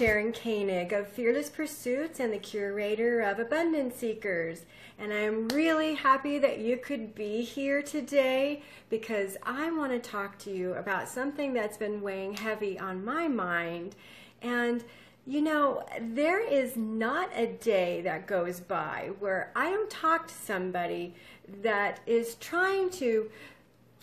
Sharon Koenig of Fearless Pursuits and the curator of Abundance Seekers. And I'm really happy that you could be here today because I want to talk to you about something that's been weighing heavy on my mind. And you know, there is not a day that goes by where I don't talk to somebody that is trying to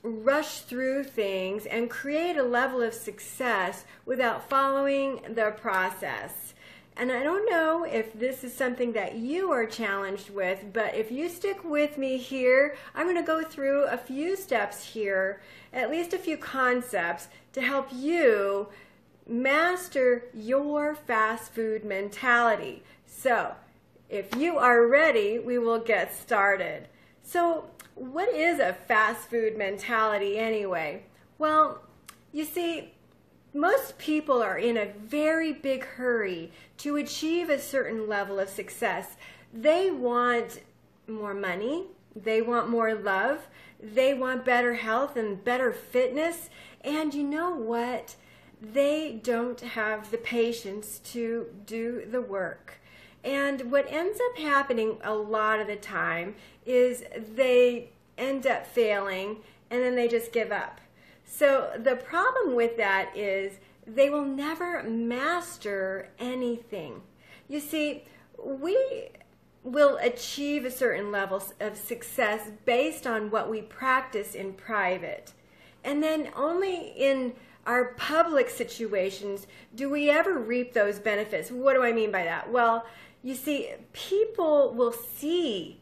rush through things and create a level of success without following the process. And I don't know if this is something that you are challenged with, but if you stick with me here, I'm going to go through a few steps here, at least a few concepts to help you master your fast food mentality. So, if you are ready, we will get started. So, what is a fast food mentality anyway? Well, you see, most people are in a very big hurry to achieve a certain level of success. They want more money, they want more love, they want better health and better fitness, and you know what? They don't have the patience to do the work. And what ends up happening a lot of the time is they end up failing and then they just give up. So the problem with that is they will never master anything. You see, we will achieve a certain level of success based on what we practice in private. And then only in our public situations do we ever reap those benefits. What do I mean by that? Well, you see, people will see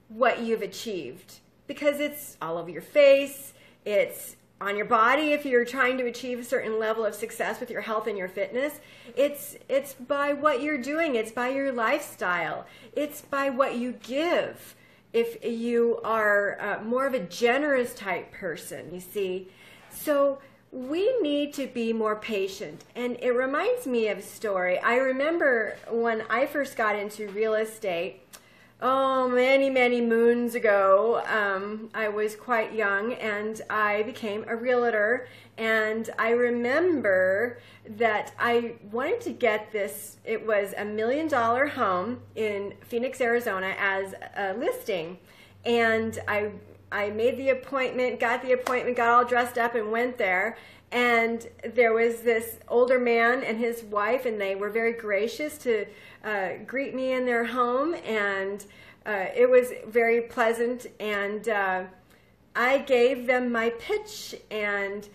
what you've achieved because it's all over your face, it's on your body if you're trying to achieve a certain level of success with your health and your fitness. It's by what you're doing, it's by your lifestyle, it's by what you give. If you are more of a generous type person, you see. So we need to be more patient. And it reminds me of a story. I remember when I first got into real estate, many moons ago, I was quite young and I became a realtor. And I remember that I wanted to get this, it was $1 million home in Phoenix, Arizona as a listing. And I made the appointment, got all dressed up and went there. And there was this older man and his wife, and they were very gracious to greet me in their home. And it was very pleasant. And I gave them my pitch, and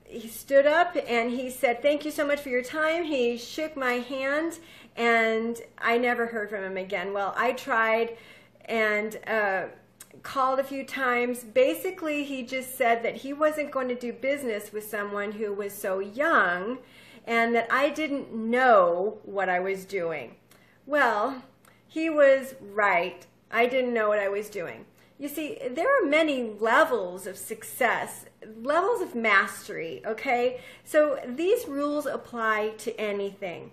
he stood up and he said, "Thank you so much for your time." He shook my hand, and I never heard from him again. Well, I tried and called a few times. Basically, he just said that he wasn't going to do business with someone who was so young and that I didn't know what I was doing. Well, he was right. I didn't know what I was doing. You see, there are many levels of success, levels of mastery, okay? So these rules apply to anything.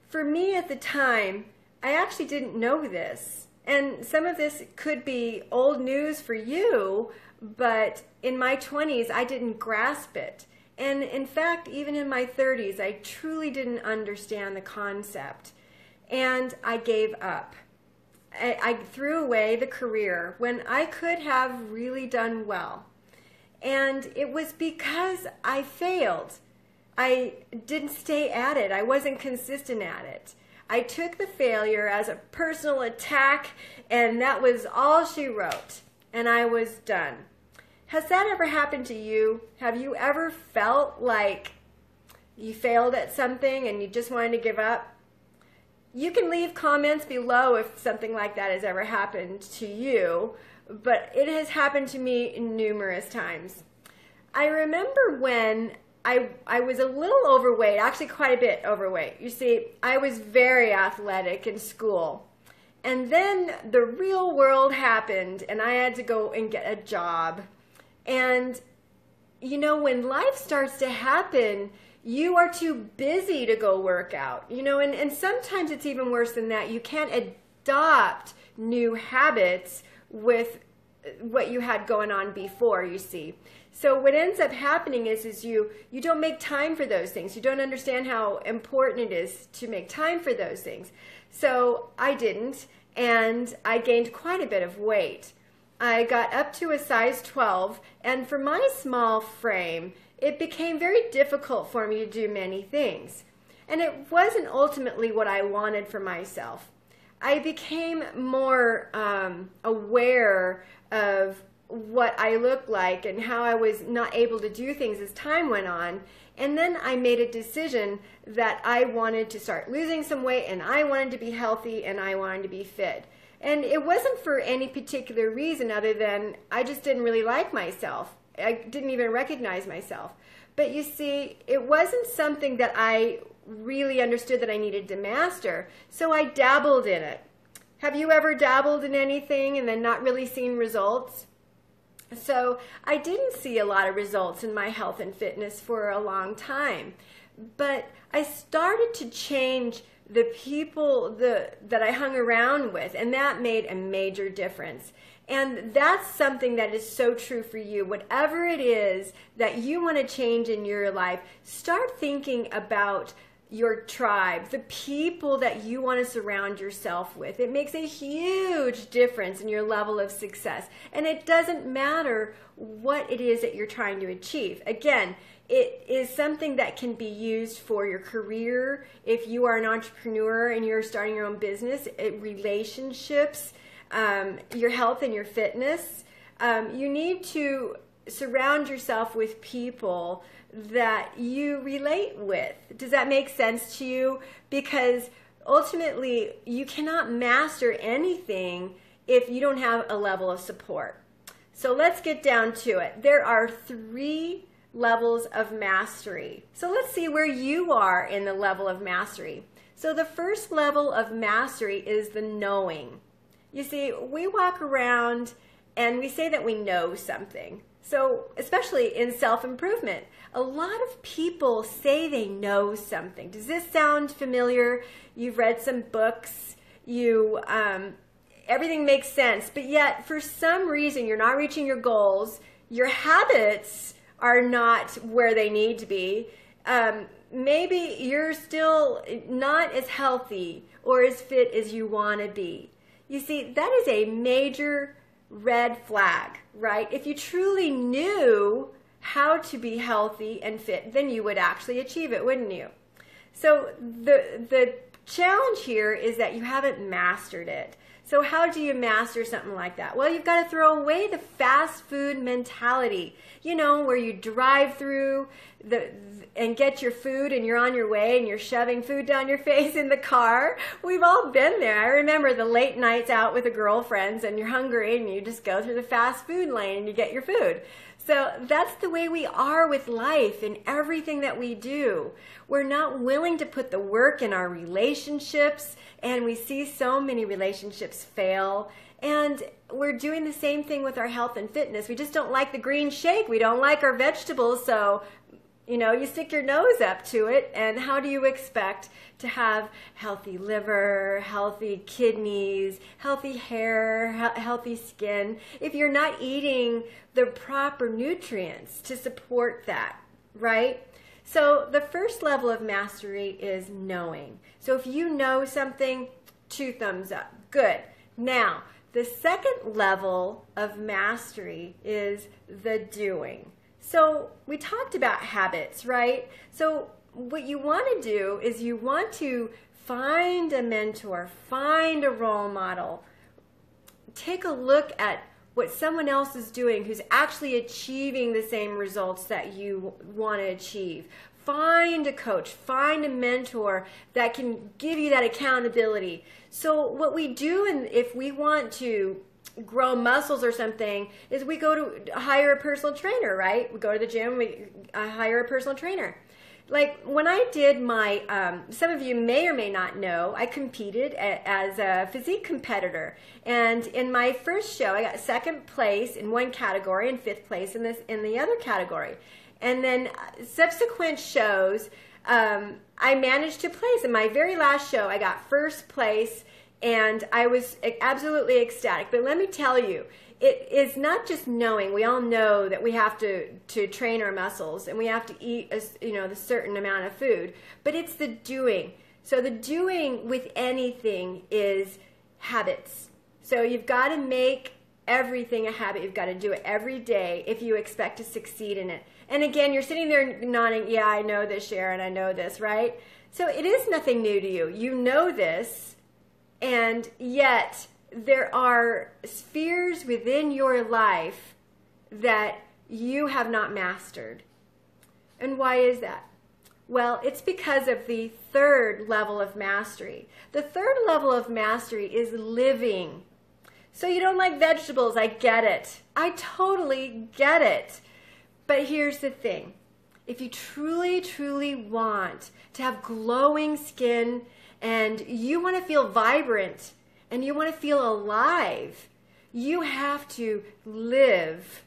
For me at the time, I actually didn't know this. And some of this could be old news for you, but in my 20s, I didn't grasp it. And in fact, even in my 30s, I truly didn't understand the concept. And I gave up. I threw away the career when I could have really done well. And it was because I failed. I didn't stay at it. I wasn't consistent at it. I took the failure as a personal attack, and that was all she wrote, and I was done. Has that ever happened to you? Have you ever felt like you failed at something and you just wanted to give up? You can leave comments below if something like that has ever happened to you, but it has happened to me numerous times. I remember when I was a little overweight, actually quite a bit overweight. You see, I was very athletic in school. And then the real world happened and I had to go and get a job. And you know, when life starts to happen, you are too busy to go work out. You know, and sometimes it's even worse than that. You can't adopt new habits with what you had going on before, you see. So what ends up happening is you don't make time for those things. You don't understand how important it is to make time for those things. So I didn't, and I gained quite a bit of weight. I got up to a size 12, and for my small frame, it became very difficult for me to do many things. And it wasn't ultimately what I wanted for myself. I became more aware of what I looked like and how I was not able to do things as time went on. And then I made a decision that I wanted to start losing some weight, and I wanted to be healthy, and I wanted to be fit. And it wasn't for any particular reason other than I just didn't really like myself. I didn't even recognize myself. But you see, it wasn't something that I really understood that I needed to master. So I dabbled in it. Have you ever dabbled in anything and then not really seen results? So I didn't see a lot of results in my health and fitness for a long time. But I started to change the people that I hung around with, and that made a major difference. And that's something that is so true for you. Whatever it is that you want to change in your life, start thinking about your tribe, the people that you want to surround yourself with. It makes a huge difference in your level of success. And it doesn't matter what it is that you're trying to achieve. Again, it is something that can be used for your career. If you are an entrepreneur and you're starting your own business, relationships, your health and your fitness. You need to surround yourself with people that you relate with. Does that make sense to you? Because ultimately, you cannot master anything if you don't have a level of support. So let's get down to it. There are 3 levels of mastery. So let's see where you are in the level of mastery. So the first level of mastery is the knowing. You see, we walk around and we say that we know something. So especially in self-improvement, a lot of people say they know something. Does this sound familiar? You've read some books, everything makes sense, but yet for some reason you're not reaching your goals, your habits are not where they need to be. Maybe you're still not as healthy or as fit as you want to be. You see, that is a major red flag, right? If you truly knew how to be healthy and fit, then you would actually achieve it, wouldn't you? So the challenge here is that you haven't mastered it. So how do you master something like that? Well, you've got to throw away the fast food mentality, you know, where you drive through and get your food and you're on your way and you're shoving food down your face in the car. We've all been there. I remember the late nights out with the girlfriends and you're hungry and you just go through the fast food lane and you get your food. So that's the way we are with life and everything that we do. We're not willing to put the work in our relationships, and we see so many relationships fail. And we're doing the same thing with our health and fitness. We just don't like the green shake. We don't like our vegetables, so you know, you stick your nose up to it, and how do you expect to have healthy liver, healthy kidneys, healthy hair, healthy skin, if you're not eating the proper nutrients to support that, right? So the first level of mastery is knowing. So if you know something, 2 thumbs up. Good. Now, the second level of mastery is the doing. So we talked about habits, right? So what you want to do is you want to find a mentor, find a role model, take a look at what someone else is doing who's actually achieving the same results that you want to achieve. Find a coach, find a mentor that can give you that accountability. So what we do, if we want to grow muscles or something, is we go to hire a personal trainer, right? We go to the gym, we hire a personal trainer. Like when I did my, some of you may or may not know, I competed as a physique competitor. And in my first show, I got 2nd place in one category and 5th place in the other category. And then subsequent shows, I managed to place. In my very last show, I got 1st place, and I was absolutely ecstatic. But let me tell you, it is not just knowing. We all know that we have to train our muscles and we have to eat a certain amount of food, but it's the doing. So the doing with anything is habits. So you've got to make everything a habit. You've got to do it every day if you expect to succeed in it. And again, you're sitting there nodding, yeah, I know this, Sharon, I know this, right? So it is nothing new to you. You know this, and yet there are spheres within your life that you have not mastered. And why is that? Well, it's because of the third level of mastery. The third level of mastery is living. So you don't like vegetables, I get it. I totally get it. But here's the thing. If you truly, truly want to have glowing skin and you want to feel vibrant and you want to feel alive, you have to live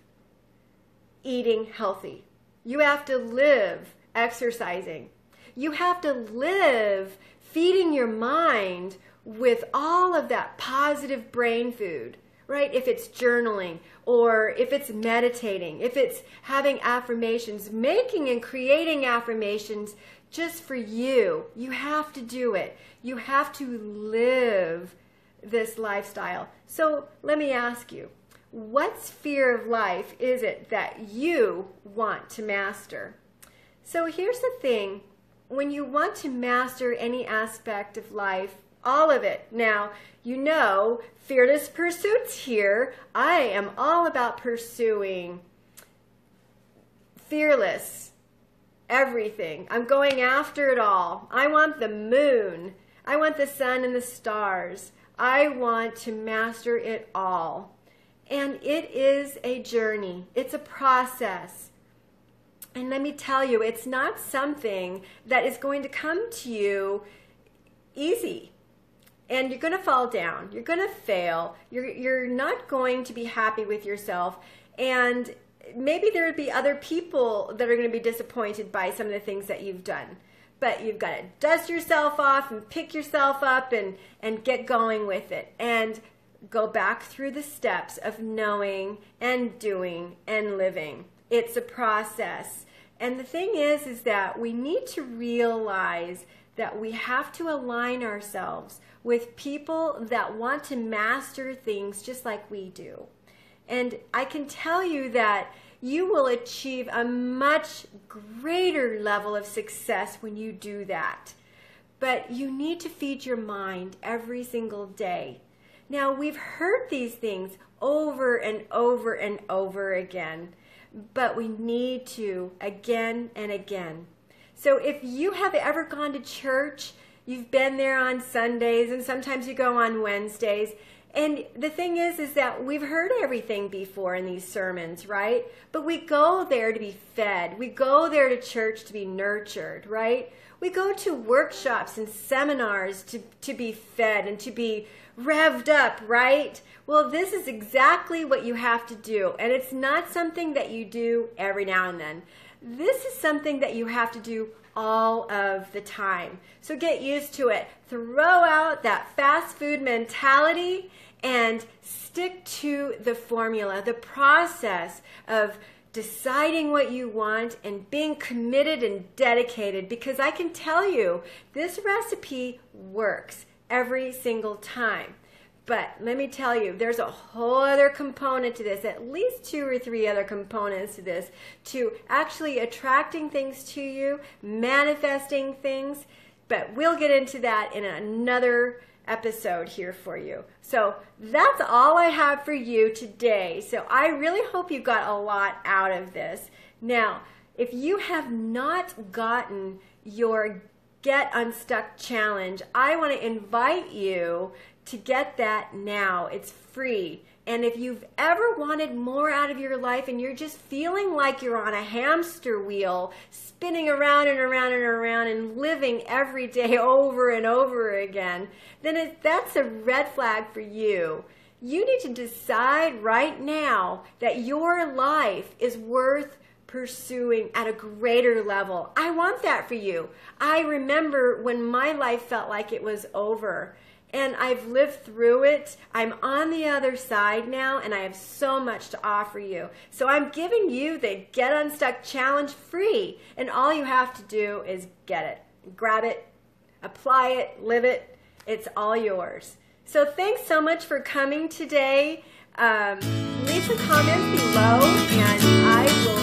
eating healthy. You have to live exercising. You have to live feeding your mind with all of that positive brain food, right? If it's journaling or if it's meditating, if it's having affirmations, making and creating affirmations just for you. You have to do it. You have to live this lifestyle. So let me ask you, what sphere of life is it that you want to master? So here's the thing. When you want to master any aspect of life, all of it. Now, you know, Fearless Pursuits here. I am all about pursuing fearless everything. I'm going after it all. I want the moon. I want the sun and the stars. I want to master it all. And it is a journey. It's a process. And let me tell you, it's not something that is going to come to you easy. And you're going to fall down. You're going to fail. You're not going to be happy with yourself. And maybe there would be other people that are going to be disappointed by some of the things that you've done. But you've got to dust yourself off and pick yourself up and get going with it. And go back through the steps of knowing and doing and living. It's a process. And the thing is that we need to realize that we have to align ourselves with people that want to master things just like we do. And I can tell you that you will achieve a much greater level of success when you do that. But you need to feed your mind every single day. Now, we've heard these things over and over and over again, but we need to again and again. So if you have ever gone to church, you've been there on Sundays, and sometimes you go on Wednesdays, and the thing is that we've heard everything before in these sermons, right? But we go there to be fed. We go there to church to be nurtured, right? We go to workshops and seminars to be fed and to be revved up, right? Well, this is exactly what you have to do. And it's not something that you do every now and then. This is something that you have to do all of the time. So get used to it. Throw out that fast food mentality and stick to the formula, the process of deciding what you want and being committed and dedicated, because I can tell you this recipe works every single time. But let me tell you, there's a whole other component to this, at least 2 or 3 other components to this, to actually attracting things to you, manifesting things. But we'll get into that in another episode here for you. So that's all I have for you today. So I really hope you got a lot out of this. Now, if you have not gotten your Get Unstuck Challenge, I want to invite you to get that now. It's free. And if you've ever wanted more out of your life and you're just feeling like you're on a hamster wheel, spinning around and around and around and living every day over and over again, then that's a red flag for you. You need to decide right now that your life is worth pursuing at a greater level. I want that for you. I remember when my life felt like it was over. and I've lived through it. I'm on the other side now, and I have so much to offer you. So I'm giving you the Get Unstuck Challenge free, and all you have to do is get it. Grab it, apply it, live it. It's all yours. So thanks so much for coming today. Leave some comments below, and I will